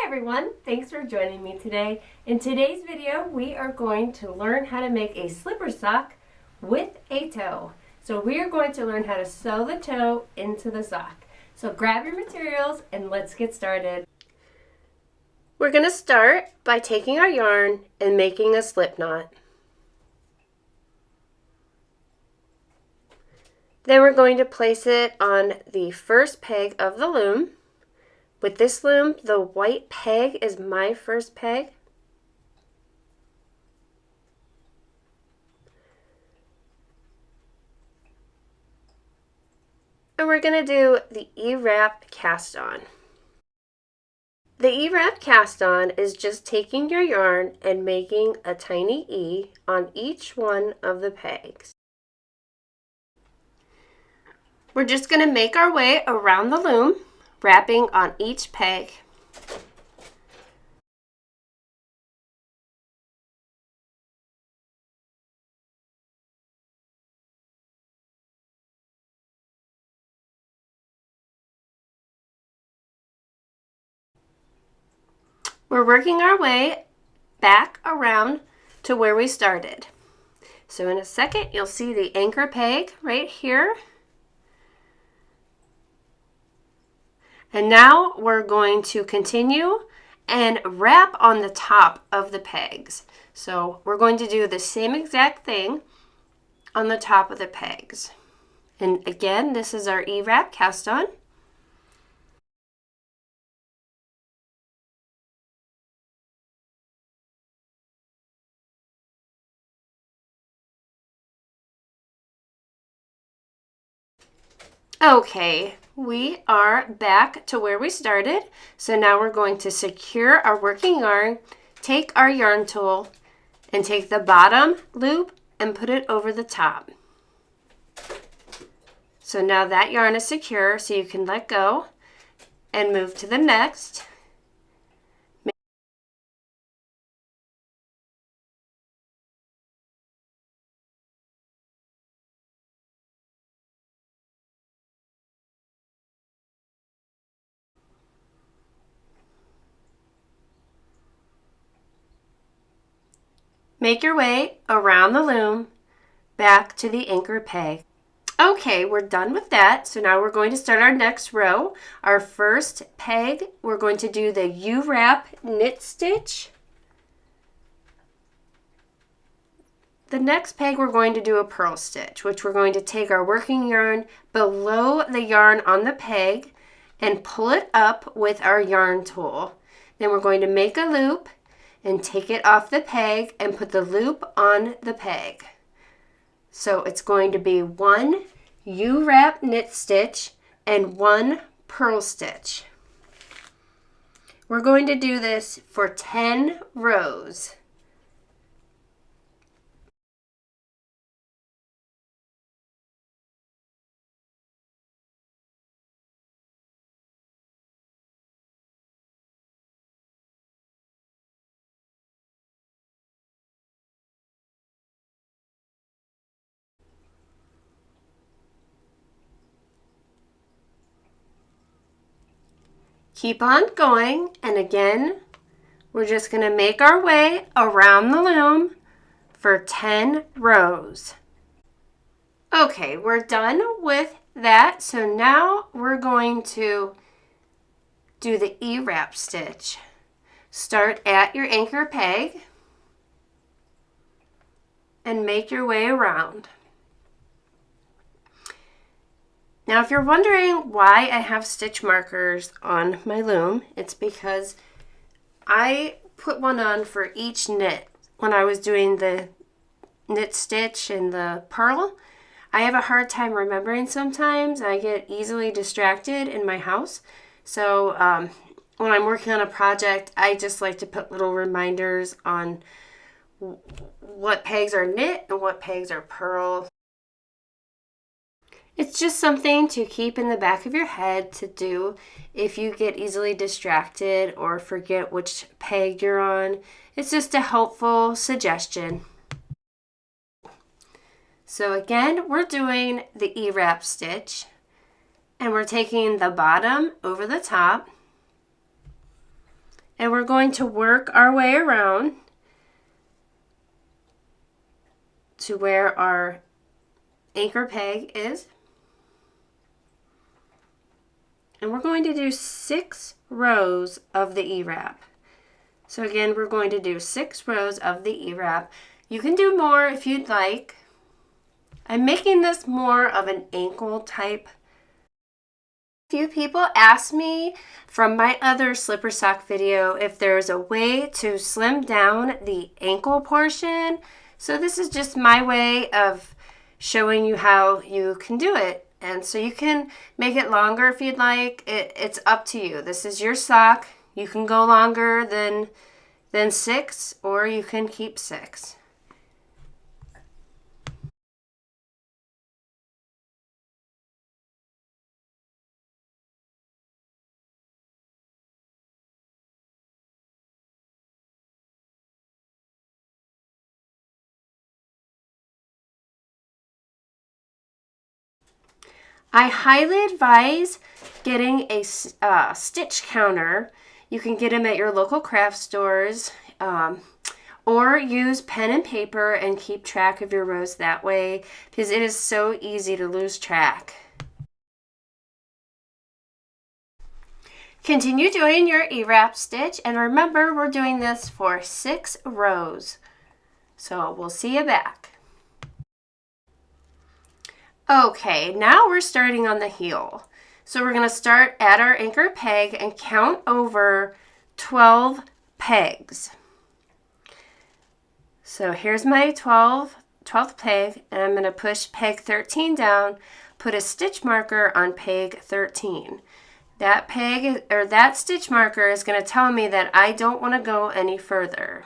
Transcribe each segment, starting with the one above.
everyone, thanks for joining me today. In today's video, we are going to learn how to make a slipper sock with a toe. So we are going to learn how to sew the toe into the sock. So grab your materials and let's get started. We're going to start by taking our yarn and making a slip knot. Then we're going to place it on the first peg of the loom. With this loom, the white peg is my first peg. And we're going to do the E-wrap cast on. The E-wrap cast on is just taking your yarn and making a tiny E on each one of the pegs. We're just going to make our way around the loom, wrapping on each peg. We're working our way back around to where we started. So in a second, you'll see the anchor peg right here. And now we're going to continue and wrap on the top of the pegs. So we're going to do the same exact thing on the top of the pegs. And again, this is our E-wrap cast on. Okay, we are back to where we started. So now we're going to secure our working yarn, take our yarn tool, and take the bottom loop and put it over the top. So now that yarn is secure, so you can let go and move to the next. Make your way around the loom back to the anchor peg. Okay, we're done with that. So now we're going to start our next row. Our first peg, we're going to do the U-wrap knit stitch. The next peg, we're going to do a purl stitch, which we're going to take our working yarn below the yarn on the peg and pull it up with our yarn tool. Then we're going to make a loop and take it off the peg and put the loop on the peg. So it's going to be one U-wrap knit stitch and one purl stitch. We're going to do this for 10 rows. Keep on going, and again, we're just going to make our way around the loom for 10 rows. Okay, we're done with that, so now we're going to do the E-wrap stitch. Start at your anchor peg and make your way around. Now, if you're wondering why I have stitch markers on my loom, it's because I put one on for each knit. When I was doing the knit stitch and the purl, I have a hard time remembering sometimes. I get easily distracted in my house. So when I'm working on a project, I just like to put little reminders on what pegs are knit and what pegs are purl. It's just something to keep in the back of your head to do if you get easily distracted or forget which peg you're on. It's just a helpful suggestion. So again, we're doing the E-wrap stitch and we're taking the bottom over the top and we're going to work our way around to where our anchor peg is. And we're going to do 6 rows of the E-wrap. So again, we're going to do 6 rows of the E-wrap. You can do more if you'd like. I'm making this more of an ankle type. A few people asked me from my other slipper sock video if there's a way to slim down the ankle portion. So this is just my way of showing you how you can do it. And so you can make it longer if you'd like. It's up to you. This is your sock. You can go longer than 6, or you can keep 6. I highly advise getting a stitch counter. You can get them at your local craft stores, or use pen and paper and keep track of your rows that way, because it is so easy to lose track. Continue doing your E-wrap stitch, and remember we're doing this for 6 rows. So we'll see you back. Okay, now we're starting on the heel. So we're going to start at our anchor peg and count over 12 pegs. So here's my 12th peg, and I'm going to push peg 13 down, put a stitch marker on peg 13. That peg or that stitch marker is going to tell me that I don't want to go any further.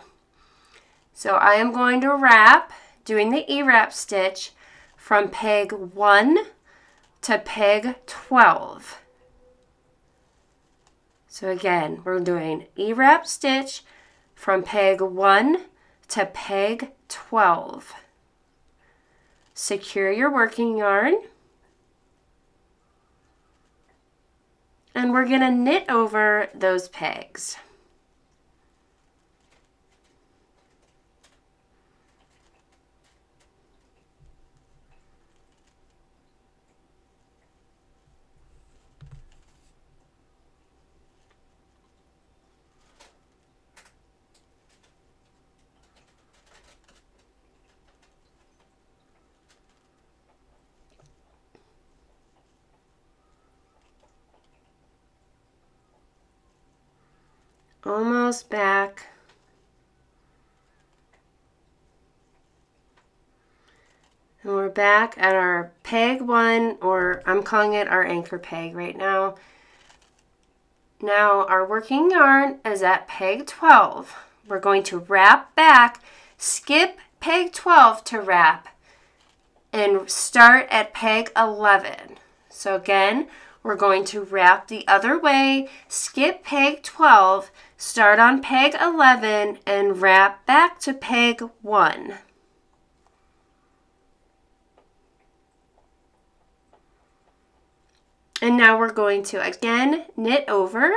So I am going to wrap, doing the E-wrap stitch from peg 1 to peg 12. So again, we're doing E-wrap stitch from peg 1 to peg 12. Secure your working yarn. And we're going to knit over those pegs. Almost back. And we're back at our peg 1, or I'm calling it our anchor peg right now. Now our working yarn is at peg 12. We're going to wrap back, skip peg 12 to wrap, and start at peg 11. So again, we're going to wrap the other way, skip peg 12, start on peg 11, and wrap back to peg 1. And now we're going to again knit over.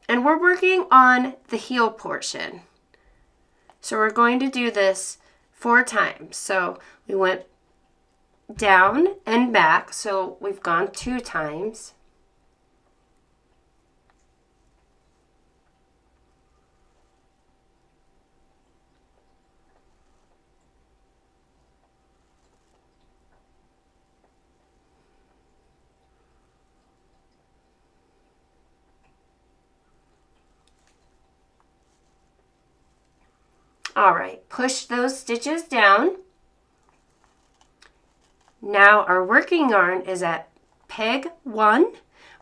And we're working on the heel portion. So we're going to do this 4 times. So we went down and back, so we've gone 2 times. All right, push those stitches down. Now our working yarn is at peg 1.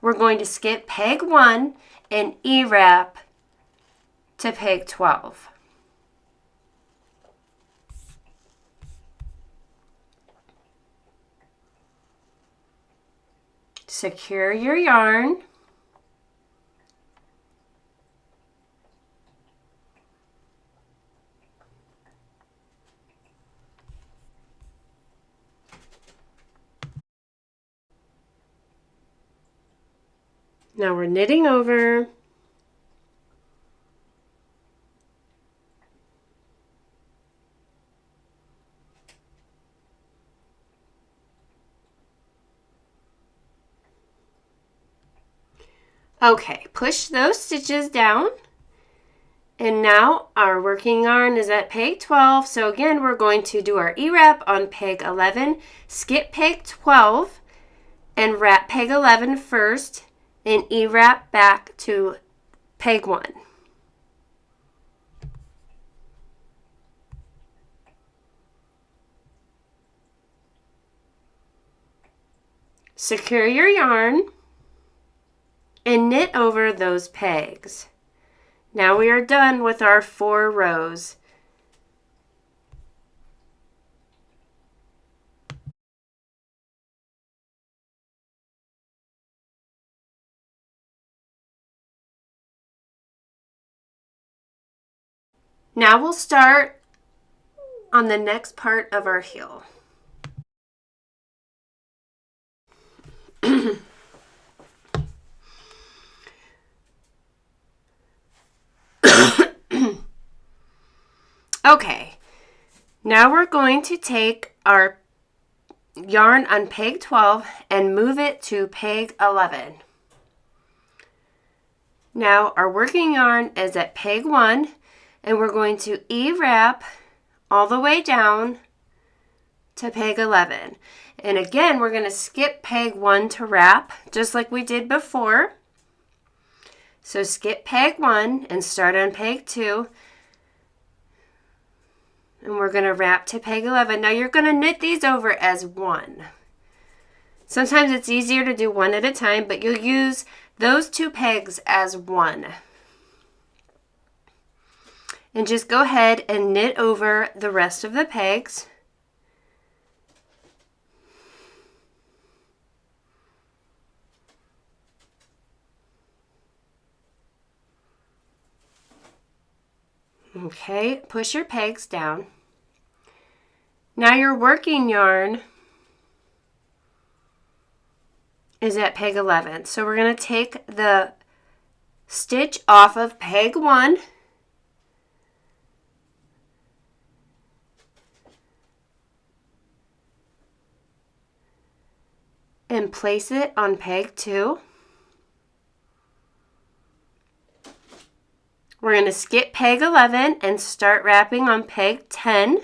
We're going to skip peg 1 and E-wrap to peg 12. Secure your yarn. Now we're knitting over. Okay, push those stitches down. And now our working yarn is at peg 12. So again, we're going to do our E-wrap on peg 11, skip peg 12, and wrap peg 11 first, and E-wrap back to peg 1. Secure your yarn and knit over those pegs. Now we are done with our 4 rows. Now we'll start on the next part of our heel. Okay, now we're going to take our yarn on peg 12 and move it to peg 11. Now our working yarn is at peg 1, and we're going to E-wrap all the way down to peg 11. And again, we're going to skip peg 1 to wrap, just like we did before. So skip peg 1 and start on peg 2. And we're going to wrap to peg 11. Now you're going to knit these over as one. Sometimes it's easier to do one at a time, but you'll use those 2 pegs as one. And just go ahead and knit over the rest of the pegs. Okay, push your pegs down. Now your working yarn is at peg 11. So we're going to take the stitch off of peg 1 and place it on peg 2. We're going to skip peg 11 and start wrapping on peg 10.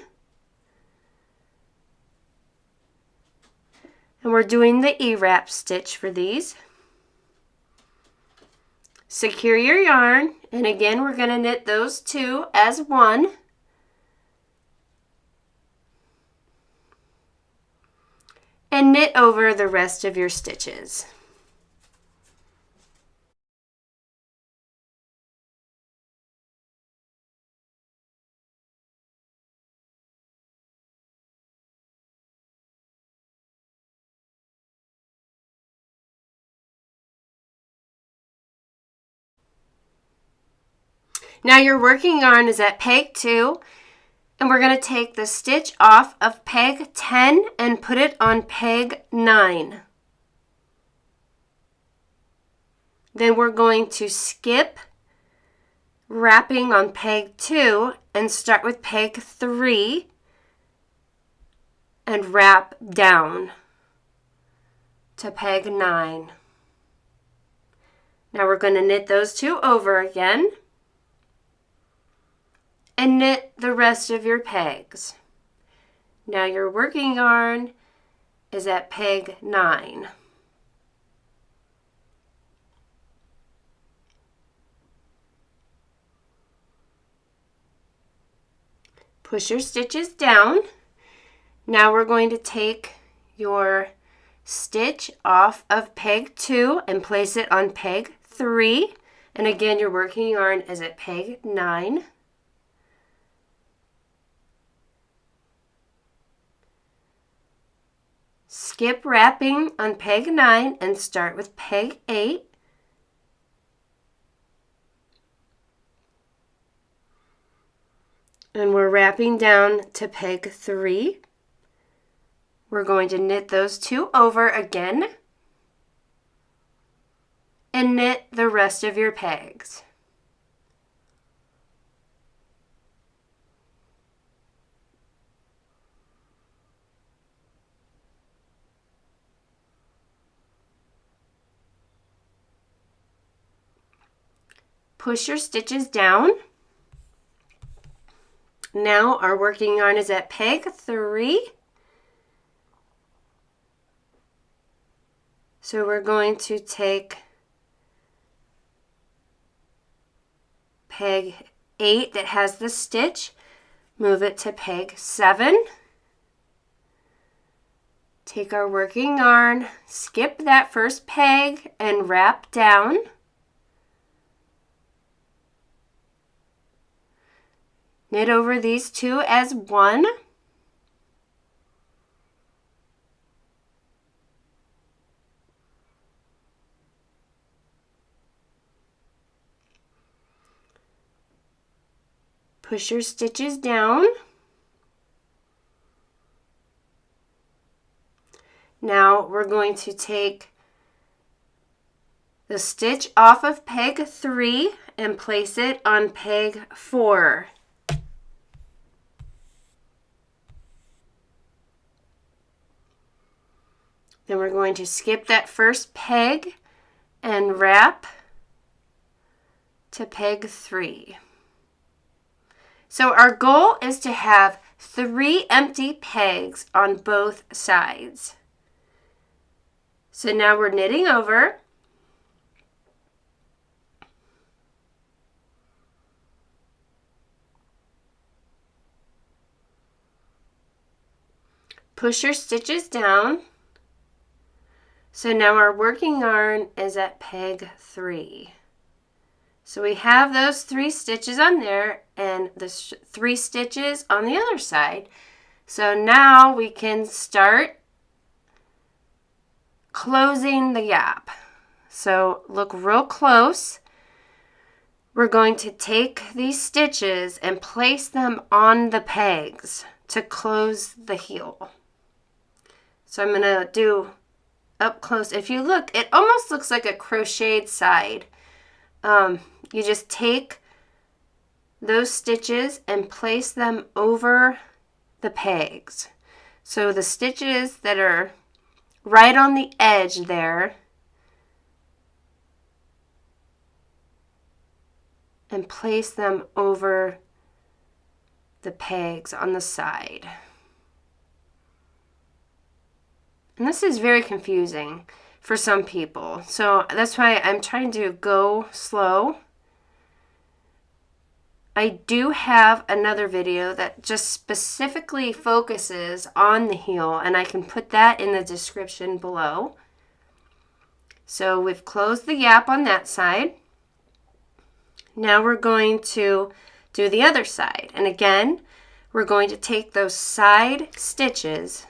And we're doing the E-wrap stitch for these. Secure your yarn, and again we're going to knit those 2 as one. And knit over the rest of your stitches. Now your working yarn is at peg 2, and we're going to take the stitch off of peg 10 and put it on peg 9. Then we're going to skip wrapping on peg 2 and start with peg 3 and wrap down to peg 9. Now we're going to knit those 2 over again and knit the rest of your pegs. Now your working yarn is at peg 9. Push your stitches down. Now we're going to take your stitch off of peg 2 and place it on peg 3. And again, your working yarn is at peg 9. Skip wrapping on peg 9 and start with peg 8. And we're wrapping down to peg 3. We're going to knit those 2 over again and knit the rest of your pegs. Push your stitches down. Now our working yarn is at peg 3. So we're going to take peg 8 that has the stitch, move it to peg 7. Take our working yarn, skip that first peg and wrap down. Knit over these two as one. Push your stitches down. Now we're going to take the stitch off of peg 3 and place it on peg 4. Then we're going to skip that first peg and wrap to peg 3. So our goal is to have 3 empty pegs on both sides. So now we're knitting over. Push your stitches down. So now our working yarn is at peg 3. So we have those 3 stitches on there and the 3 stitches on the other side. So now we can start closing the gap. So look real close. We're going to take these stitches and place them on the pegs to close the heel. So I'm going to do up close. If you look, it almost looks like a crocheted side. You just take those stitches and place them over the pegs. So the stitches that are right on the edge there, and place them over the pegs on the side. And this is very confusing for some people. So that's why I'm trying to go slow. I do have another video that just specifically focuses on the heel, and I can put that in the description below. So we've closed the gap on that side. Now we're going to do the other side. And again, we're going to take those side stitches.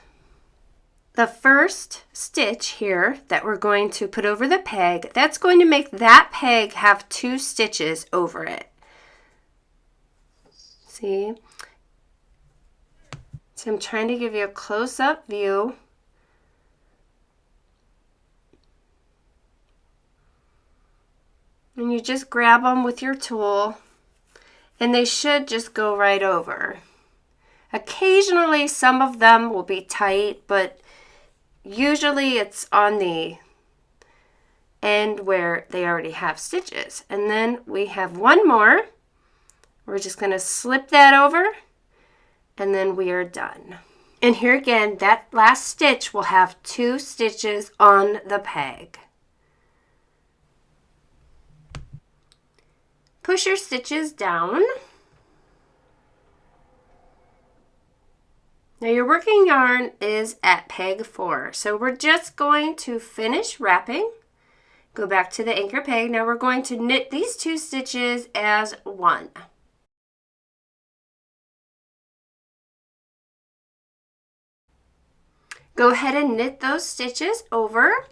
The first stitch here that we're going to put over the peg, that's going to make that peg have 2 stitches over it. See? So I'm trying to give you a close-up view. And you just grab them with your tool, and they should just go right over. Occasionally, some of them will be tight, but usually it's on the end where they already have stitches. And then we have one more. We're just going to slip that over, and then we are done. And here again, that last stitch will have 2 stitches on the peg. Push your stitches down. Now your working yarn is at peg 4. So we're just going to finish wrapping. Go back to the anchor peg. Now we're going to knit these 2 stitches as one. Go ahead and knit those stitches over.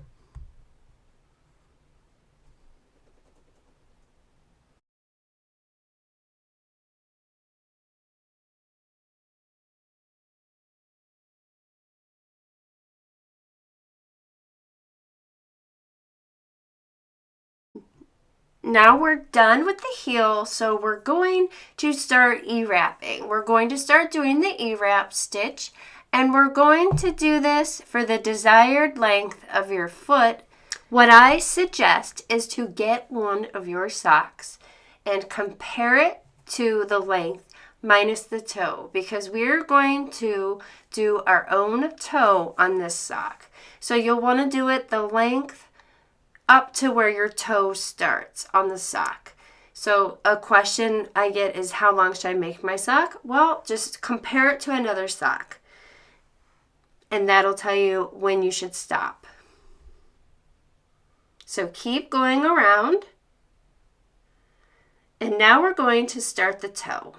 now we're done with the heel, so we're going to start E-wrapping. We're going to start doing the E-wrap stitch, and we're going to do this for the desired length of your foot. What I suggest is to get one of your socks and compare it to the length minus the toe, because we're going to do our own toe on this sock. So you'll want to do it the length up to where your toe starts on the sock. So a question I get is, how long should I make my sock? Well, just compare it to another sock, and that'll tell you when you should stop. So keep going around. And now we're going to start the toe.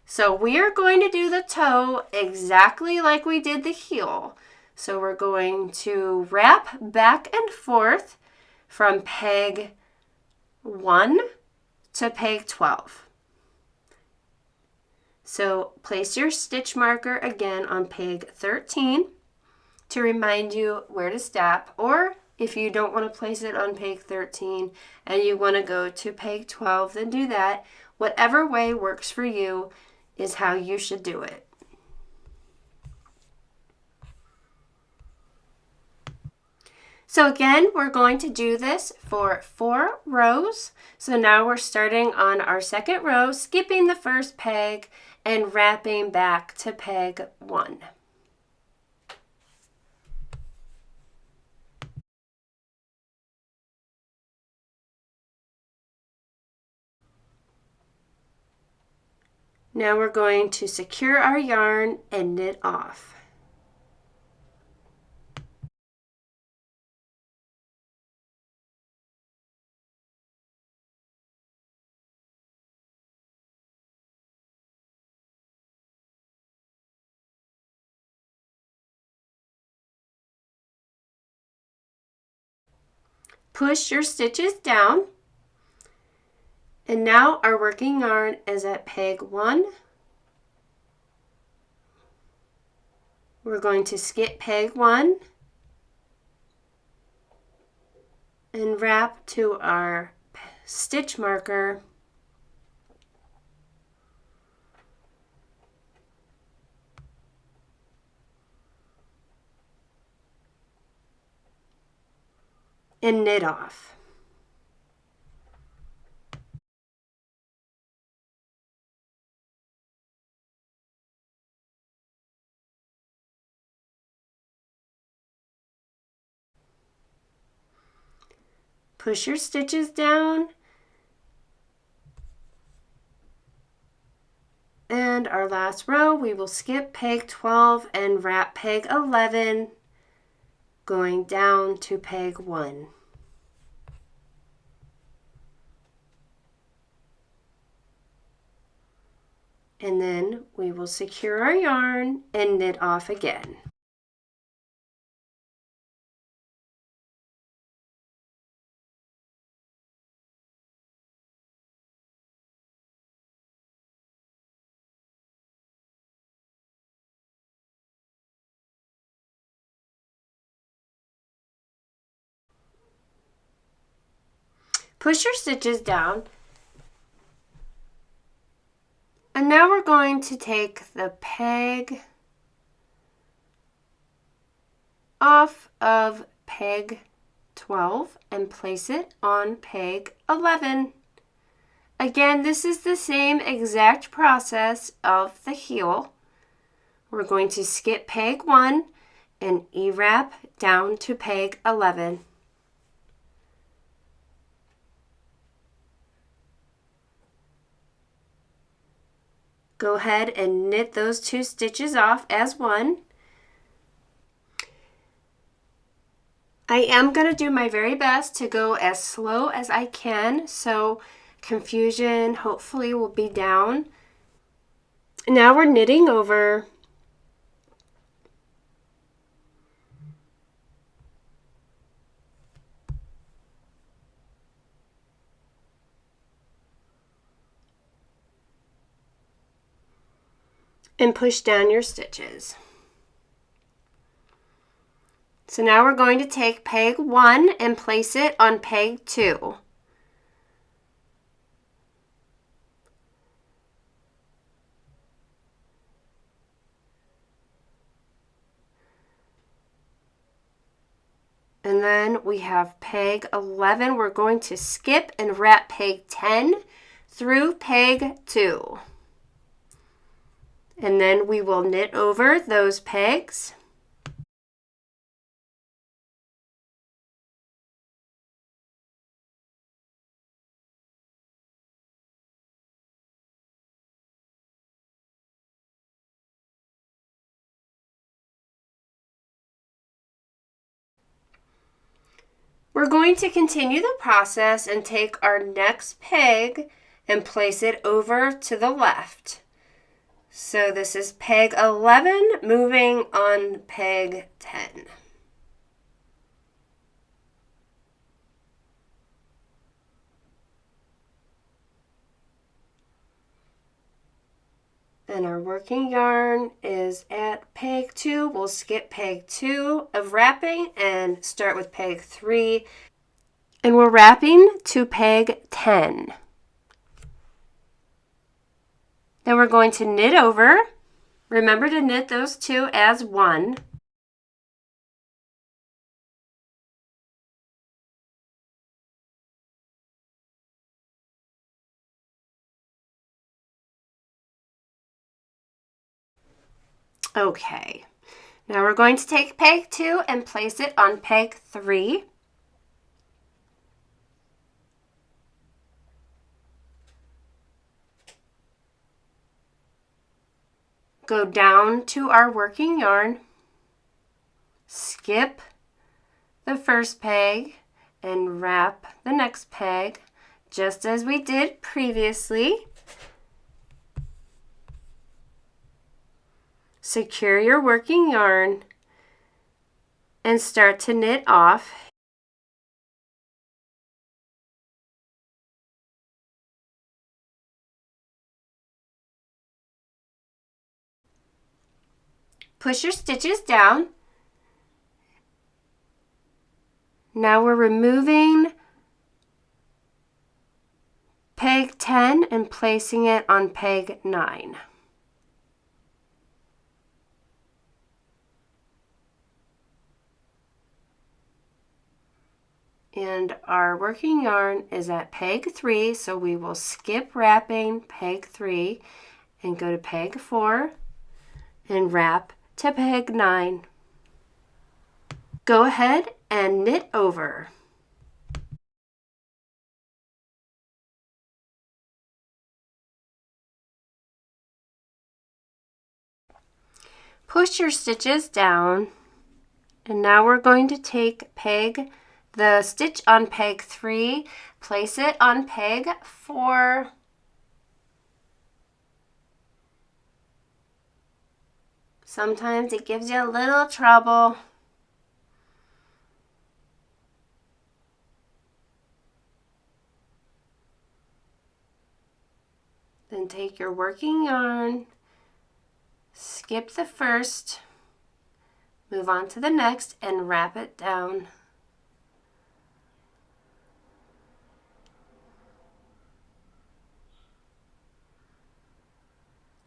So we are going to do the toe exactly like we did the heel. So we're going to wrap back and forth from peg 1 to peg 12. So place your stitch marker again on peg 13 to remind you where to stop, or if you don't want to place it on peg 13 and you want to go to peg 12, then do that. Whatever way works for you is how you should do it. So again, we're going to do this for 4 rows. So now we're starting on our second row, skipping the first peg and wrapping back to peg 1. Now we're going to secure our yarn and knit off. Push your stitches down. And now our working yarn is at peg 1. We're going to skip peg 1 and wrap to our stitch marker and knit off. Push your stitches down, and our last row we will skip peg 12 and wrap peg 11, going down to peg 1. And then we will secure our yarn and knit off again. Push your stitches down. And now we're going to take the peg off of peg 12 and place it on peg 11. Again, this is the same exact process of the heel. We're going to skip peg 1 and E-wrap down to peg 11. Go ahead and knit those 2 stitches off as one. I am going to do my very best to go as slow as I can, so confusion hopefully will be down. Now we're knitting over. And push down your stitches. So now we're going to take peg 1 and place it on peg 2. And then we have peg 11. We're going to skip and wrap peg 10 through peg 2. And then we will knit over those pegs. We're going to continue the process and take our next peg and place it over to the left. So this is peg 11 moving on peg 10. And our working yarn is at peg 2. We'll skip peg 2 of wrapping and start with peg 3. And we're wrapping to peg 10. Then we're going to knit over. Remember to knit those two as one. Okay, now we're going to take peg 2 and place it on peg 3. Go down to our working yarn, skip the first peg, and wrap the next peg, just as we did previously. Secure your working yarn and start to knit off. Push your stitches down. Now we're removing peg 10 and placing it on peg 9. And our working yarn is at peg 3, so we will skip wrapping peg 3 and go to peg 4 and wrap to peg 9. Go ahead and knit over. Push your stitches down, and now we're going to take the stitch on peg 3, place it on peg 4, sometimes it gives you a little trouble. Then take your working yarn, skip the first, move on to the next, and wrap it down.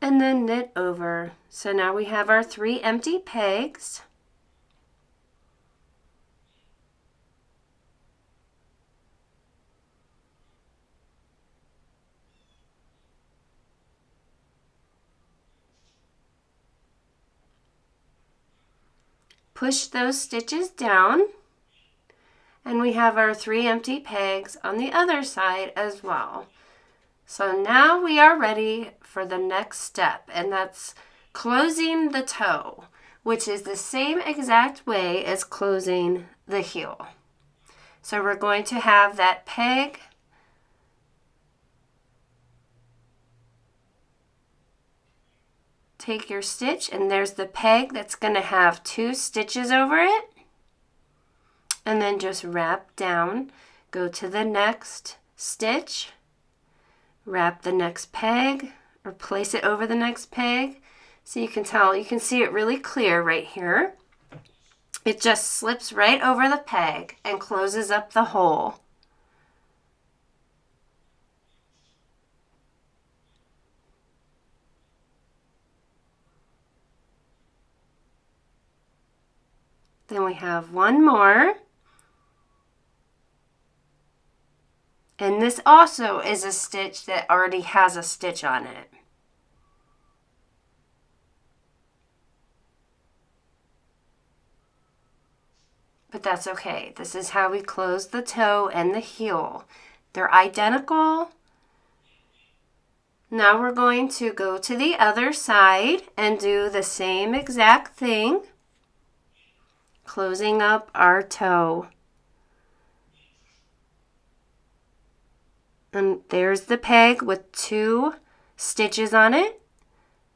And then knit over. So now we have our 3 empty pegs. Push those stitches down, and we have our 3 empty pegs on the other side as well. So now we are ready for the next step, and that's closing the toe, which is the same exact way as closing the heel. So we're going to have that peg, take your stitch, and there's the peg that's going to have 2 stitches over it, and then just wrap down, go to the next stitch, wrap the next peg, or place it over the next peg. So you can see it really clear right here. It just slips right over the peg and closes up the hole. Then we have one more. And this also is a stitch that already has a stitch on it. But that's okay. This is how we close the toe and the heel. They're identical. Now we're going to go to the other side and do the same exact thing, closing up our toe. And there's the peg with 2 stitches on it.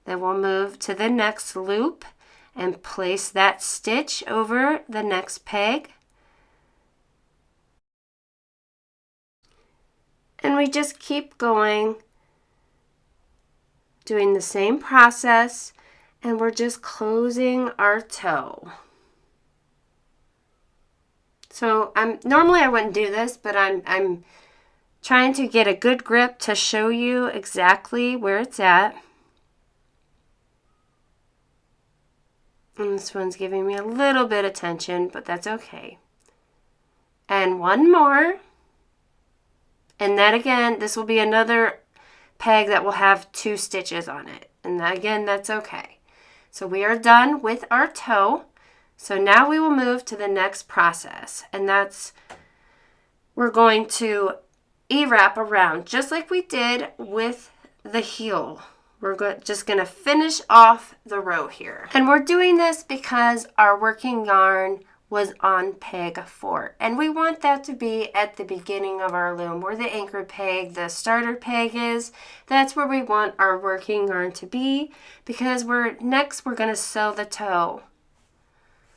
Then we'll move to the next loop and place that stitch over the next peg. And we just keep going, doing the same process, and we're just closing our toe. So normally I wouldn't do this, but I'm trying to get a good grip to show you exactly where it's at. And this one's giving me a little bit of tension, but that's okay. And one more. And then again, this will be another peg that will have 2 stitches on it. And again, that's okay. So we are done with our toe. So now we will move to the next process. And that's, we're going to E-wrap around, just like we did with the heel. We're just going to finish off the row here. And we're doing this because our working yarn was on peg 4. And we want that to be at the beginning of our loom, where the anchor peg, the starter peg is. That's where we want our working yarn to be, because next we're going to sew the toe.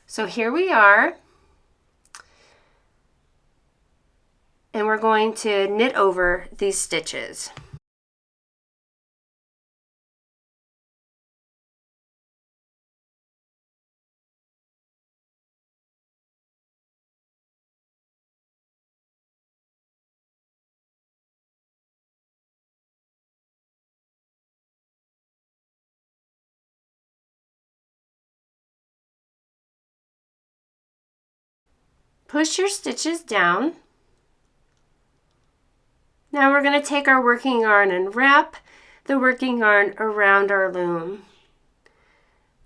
So here we are. And we're going to knit over these stitches. Push your stitches down. Now we're going to take our working yarn and wrap the working yarn around our loom.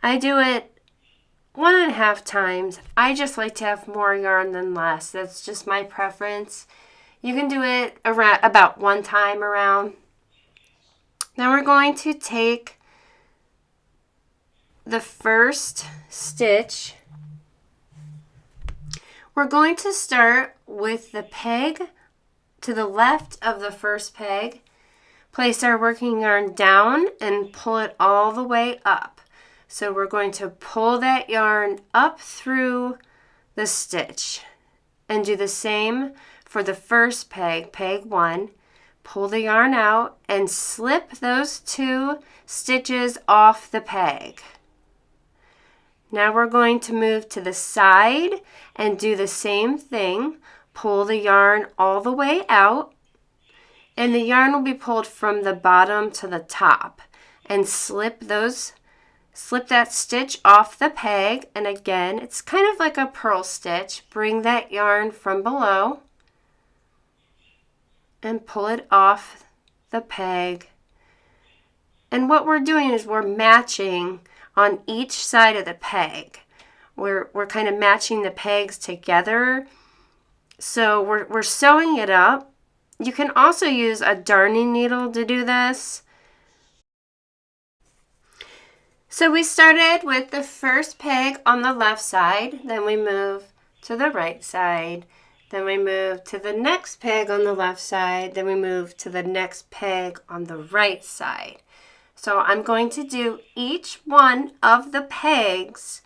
I do it 1.5 times. I just like to have more yarn than less. That's just my preference. You can do it around about 1 time around. Now we're going to take the first stitch. We're going to start with the peg to the left of the first peg. Place our working yarn down and pull it all the way up. So we're going to pull that yarn up through the stitch and do the same for the first peg, peg 1. Pull the yarn out and slip those 2 stitches off the peg. Now we're going to move to the side and do the same thing. Pull the yarn all the way out, and the yarn will be pulled from the bottom to the top, and slip that stitch off the peg. And again, it's kind of like a purl stitch. Bring that yarn from below and pull it off the peg. And what we're doing is we're matching on each side of the peg. We're kind of matching the pegs together. So we're sewing it up. You can also use a darning needle to do this. So we started with the first peg on the left side, then we move to the right side, then we move to the next peg on the left side, then we move to the next peg on the right side. So I'm going to do each one of the pegs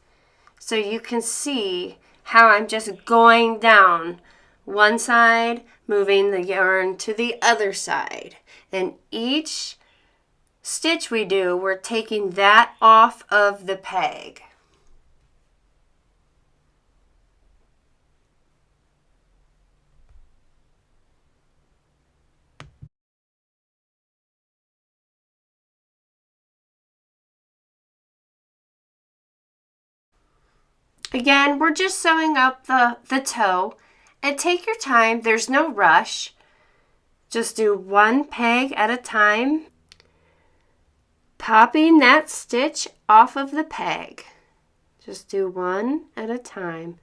so you can see how I'm just going down one side, moving the yarn to the other side. And each stitch we do, we're taking that off of the peg. Again, we're just sewing up the toe, and take your time. There's no rush. Just do one peg at a time, popping that stitch off of the peg. Just do one at a time.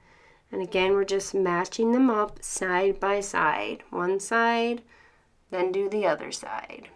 And again, we're just matching them up side by side. One side, then do the other side.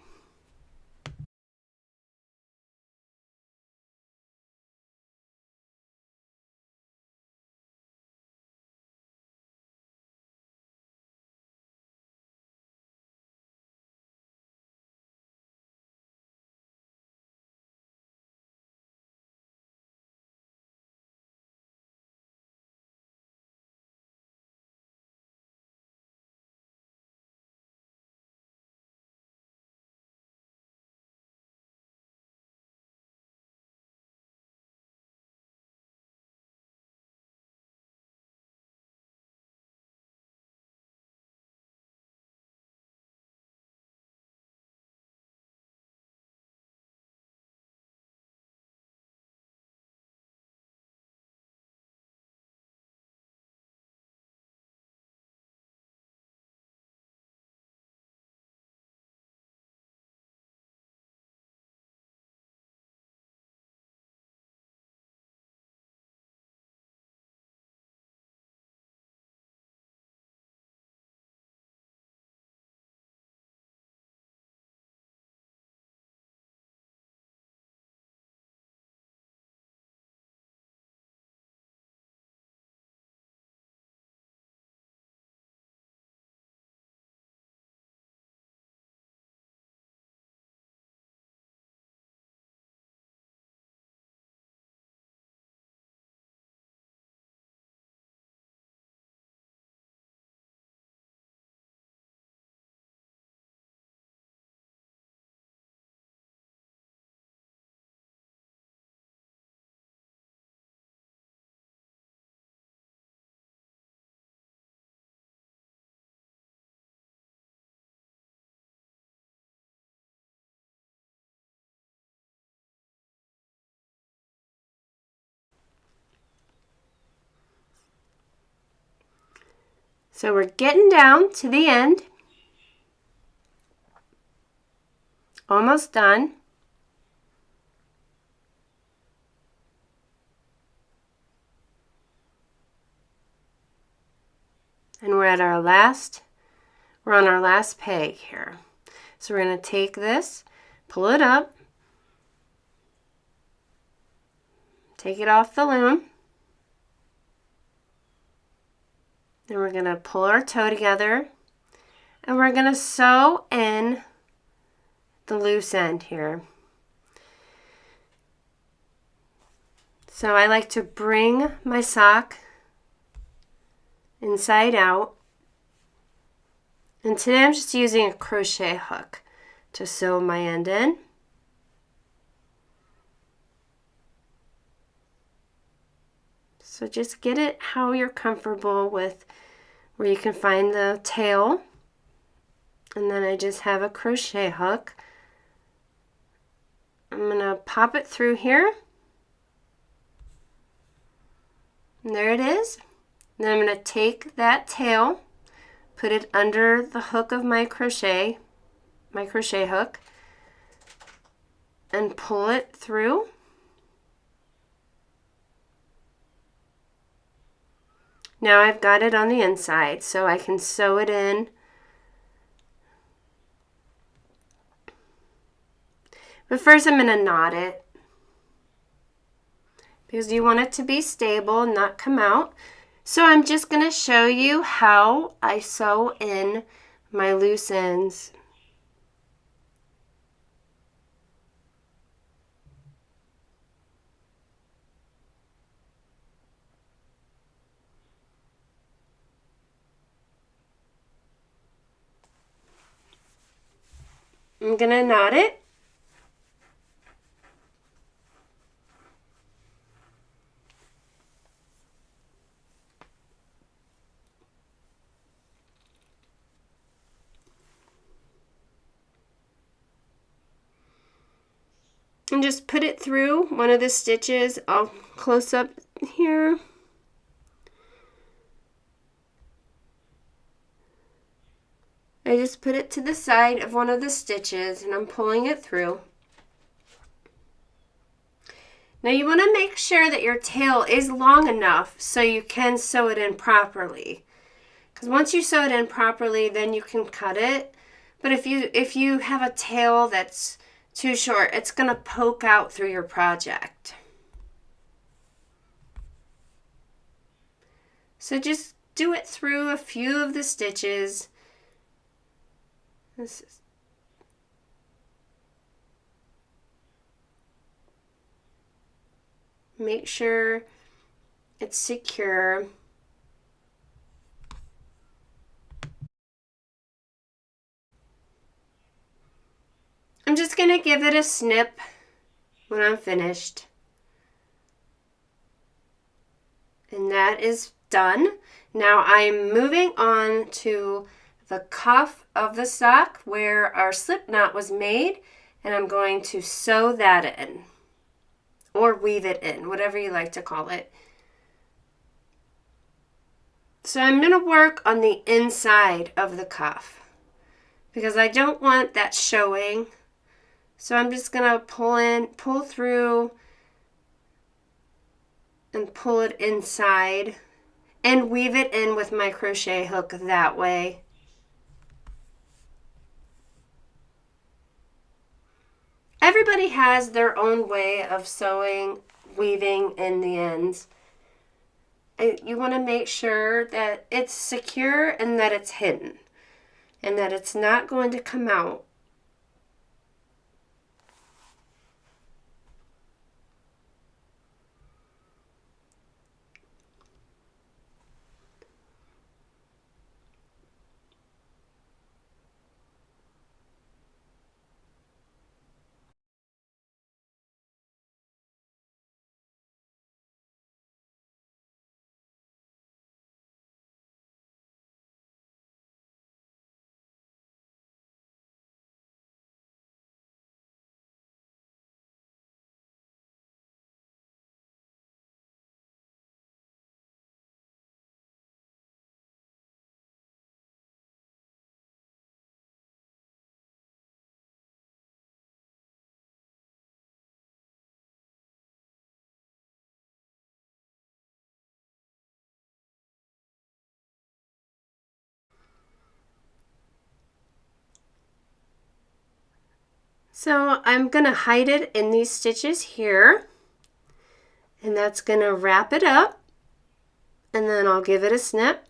So we're getting down to the end. Almost done. And we're on our last peg here. So we're going to take this, pull it up, take it off the loom. Then we're going to pull our toe together and we're going to sew in the loose end here. So I like to bring my sock inside out. And today I'm just using a crochet hook to sew my end in. So just get it how you're comfortable with, where you can find the tail. And then I just have a crochet hook. I'm going to pop it through here. And there it is. Then I'm going to take that tail, put it under the hook of my crochet hook, and pull it through. Now I've got it on the inside, so I can sew it in. But first I'm going to knot it, because you want it to be stable and not come out. So I'm just going to show you how I sew in my loose ends. I'm going to knot it. And just put it through one of the stitches. I'll close up here. I just put it to the side of one of the stitches and I'm pulling it through. Now you want to make sure that your tail is long enough so you can sew it in properly. Because once you sew it in properly, then you can cut it. But if you have a tail that's too short, it's going to poke out through your project. So just do it through a few of the stitches. Make sure it's secure. I'm just going to give it a snip when I'm finished. And that is done. Now I'm moving on to the cuff of the sock where our slip knot was made, and I'm going to sew that in, or weave it in, whatever you like to call it. So I'm going to work on the inside of the cuff because I don't want that showing. So I'm just going to pull through and pull it inside and weave it in with my crochet hook that way. Everybody has their own way of sewing, weaving in the ends. You want to make sure that it's secure and that it's hidden and that it's not going to come out. So I'm going to hide it in these stitches here, and that's going to wrap it up, and then I'll give it a snip.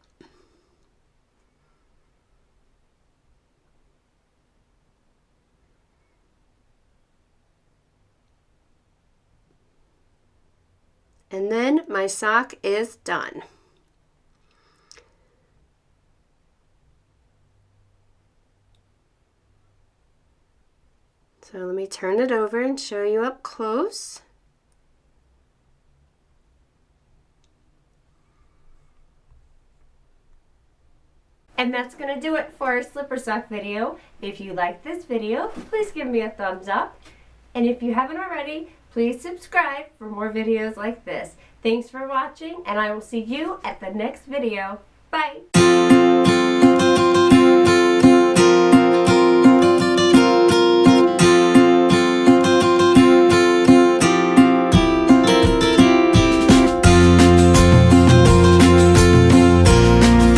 And then my sock is done. So let me turn it over and show you up close. And that's going to do it for our slipper sock video. If you like this video, please give me a thumbs up. And if you haven't already, please subscribe for more videos like this. Thanks for watching, and I will see you at the next video. Bye!